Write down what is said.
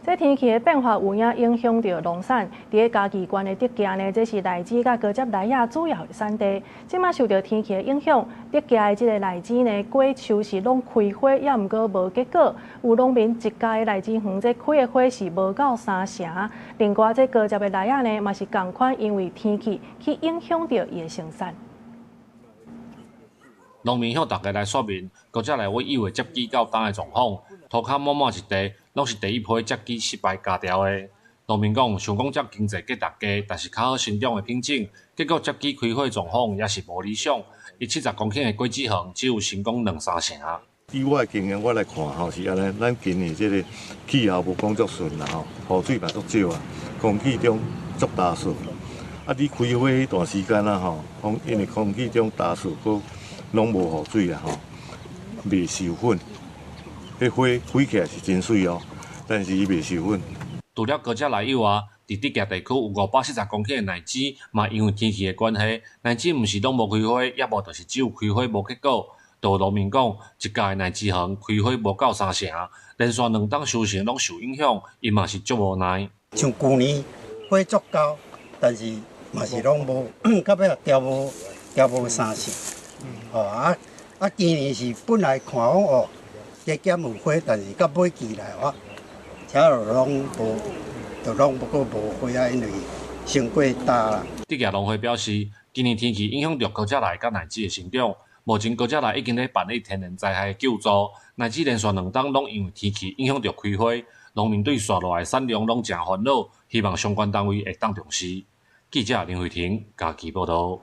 这天气的变化有影影响到农产。伫嘉义县的德基呢，这是荔枝甲高接梨仔主要的产地。即马受到天气的影响，德基的这个荔枝呢，果树是拢开花，也毋过无结果。有农民一家的荔枝园，这开的花是无到3成。另外，这高接的梨仔呢，嘛是同款，因为天气去影响到伊的生产。 农民向大家来说明，高只来我以为接机到冬的状况，涂骹满满一地，拢是第一批接机失败加掉的。农民讲，想讲接经济价大家，但是较好生长的品种，结果接机开花状况也是无理想。伊70公顷的果子园只有成功2-3成。以我的经验，我来看吼是安尼，咱今年这个气候无讲足顺啦吼，雨水嘛足少啊，空气中足干燥。啊，你开花迄段时间啊吼，因为空气中干燥，佮 拢无雨水啊吼，未授粉。迄花开起来是真水哦，但是伊未授粉。除了高只梨以外，伫德基地区有570公顷的荔枝，嘛因为天气的关系，荔枝毋是拢无开花，也无就是只有开花无结果。就有农民讲，一家的荔枝园开花无到3成，连续2冬收成拢受影响，伊嘛是足无奈。像去年花足高，但是嘛是拢无，到尾调无3成。 今年是本来看讲哦，加减有花，但是到尾期来哇，车路拢无花啊，因为成果大啦。德基农会表示，今年天气影响到高只梨甲荔枝的成长，目前高只梨已经咧办理天然灾害救助，荔枝连续2冬拢因为天气影响到开花，农民对续落来产量拢真烦恼，希望相关单位会当重视。记者林慧婷，嘉义报道。